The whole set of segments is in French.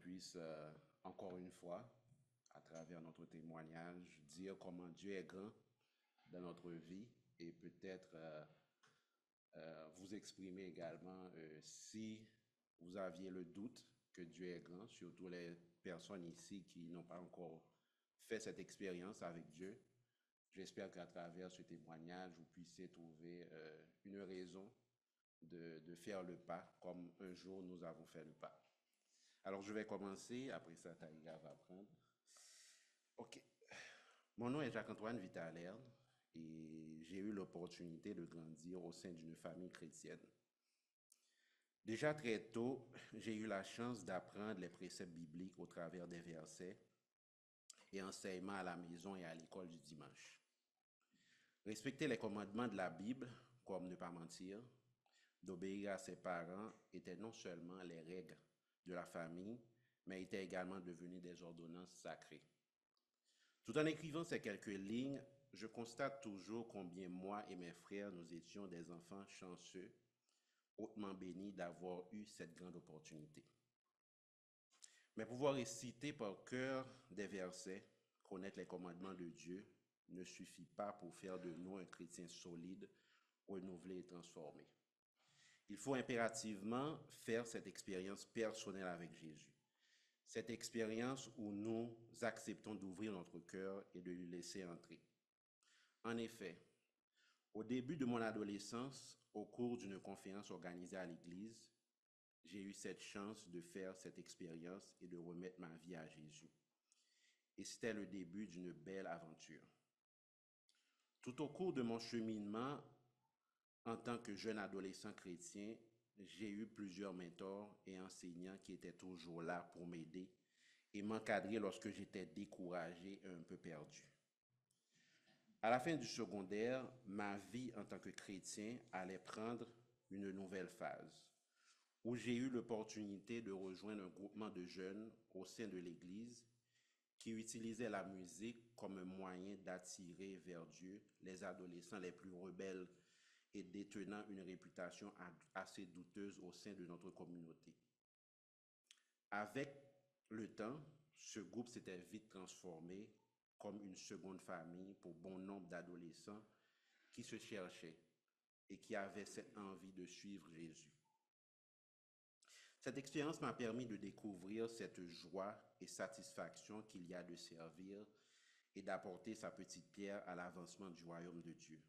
puisse encore une fois, à travers notre témoignage, dire comment Dieu est grand dans notre vie et peut-être vous exprimer également si vous aviez le doute que Dieu est grand, surtout les personnes ici qui n'ont pas encore fait cette expérience avec Dieu. J'espère qu'à travers ce témoignage, vous puissiez trouver une raison de faire le pas comme un jour nous avons fait le pas. Alors je vais commencer, après ça Taïga va prendre. Ok, mon nom est Jacques-Antoine Vitalerne et j'ai eu l'opportunité de grandir au sein d'une famille chrétienne. Déjà très tôt, j'ai eu la chance d'apprendre les préceptes bibliques au travers des versets et enseignements à la maison et à l'école du dimanche. Respecter les commandements de la Bible, comme ne pas mentir, d'obéir à ses parents, étaient non seulement les règles de la famille, mais étaient également devenues des ordonnances sacrées. Tout en écrivant ces quelques lignes, je constate toujours combien moi et mes frères, nous étions des enfants chanceux, hautement bénis d'avoir eu cette grande opportunité. Mais pouvoir réciter par cœur des versets, connaître les commandements de Dieu, ne suffit pas pour faire de nous un chrétien solide, renouvelé et transformé. Il faut impérativement faire cette expérience personnelle avec Jésus. Cette expérience où nous acceptons d'ouvrir notre cœur et de lui laisser entrer. En effet, au début de mon adolescence, au cours d'une conférence organisée à l'église, j'ai eu cette chance de faire cette expérience et de remettre ma vie à Jésus. Et c'était le début d'une belle aventure. Tout au cours de mon cheminement en tant que jeune adolescent chrétien, j'ai eu plusieurs mentors et enseignants qui étaient toujours là pour m'aider et m'encadrer lorsque j'étais découragé et un peu perdu. À la fin du secondaire, ma vie en tant que chrétien allait prendre une nouvelle phase, où j'ai eu l'opportunité de rejoindre un groupement de jeunes au sein de l'Église qui utilisait la musique comme un moyen d'attirer vers Dieu les adolescents les plus rebelles et détenant une réputation assez douteuse au sein de notre communauté. Avec le temps, ce groupe s'était vite transformé comme une seconde famille pour bon nombre d'adolescents qui se cherchaient et qui avaient cette envie de suivre Jésus. Cette expérience m'a permis de découvrir cette joie et satisfaction qu'il y a de servir et d'apporter sa petite pierre à l'avancement du royaume de Dieu.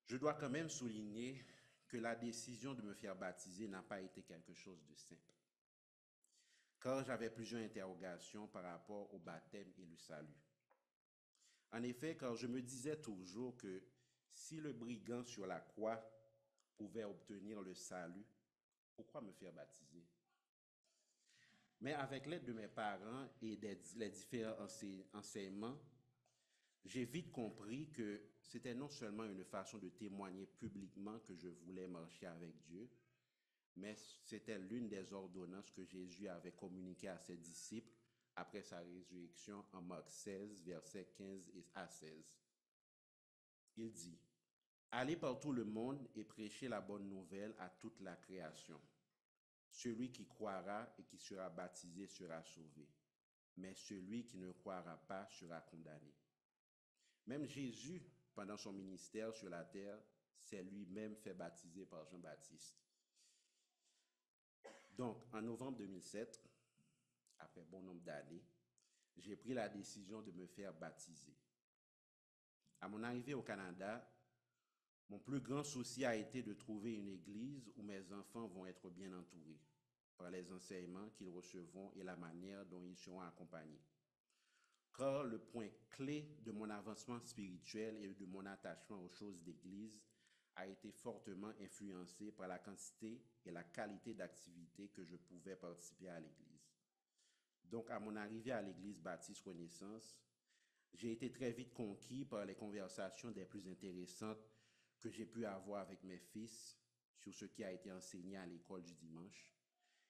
Je dois quand même souligner que la décision de me faire baptiser n'a pas été quelque chose de simple, car j'avais plusieurs interrogations par rapport au baptême et le salut. En effet, car je me disais toujours que si le brigand sur la croix pouvait obtenir le salut, pourquoi me faire baptiser? Mais avec l'aide de mes parents et les différents enseignements, j'ai vite compris que c'était non seulement une façon de témoigner publiquement que je voulais marcher avec Dieu, mais c'était l'une des ordonnances que Jésus avait communiquées à ses disciples après sa résurrection en Marc 16, versets 15 à 16. Il dit, « Allez par tout le monde et prêchez la bonne nouvelle à toute la création. Celui qui croira et qui sera baptisé sera sauvé, mais celui qui ne croira pas sera condamné. » Même Jésus, pendant son ministère sur la terre, s'est lui-même fait baptiser par Jean-Baptiste. Donc, en novembre 2007, après bon nombre d'années, j'ai pris la décision de me faire baptiser. À mon arrivée au Canada, mon plus grand souci a été de trouver une église où mes enfants vont être bien entourés par les enseignements qu'ils recevront et la manière dont ils seront accompagnés. Car le point clé de mon avancement spirituel et de mon attachement aux choses d'église a été fortement influencé par la quantité et la qualité d'activités que je pouvais participer à l'église. Donc, à mon arrivée à l'église Baptiste Renaissance, j'ai été très vite conquis par les conversations des plus intéressantes que j'ai pu avoir avec mes fils sur ce qui a été enseigné à l'école du dimanche.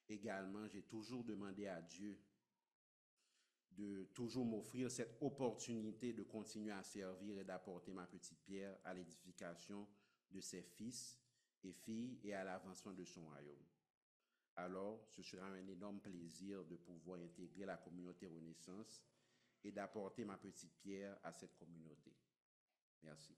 Également, j'ai toujours demandé à Dieu de toujours m'offrir cette opportunité de continuer à servir et d'apporter ma petite pierre à l'édification de ses fils et filles et à l'avancement de son royaume. alors ce sera un énorme plaisir de pouvoir intégrer la communauté Renaissance et d'apporter ma petite pierre à cette communauté. Merci.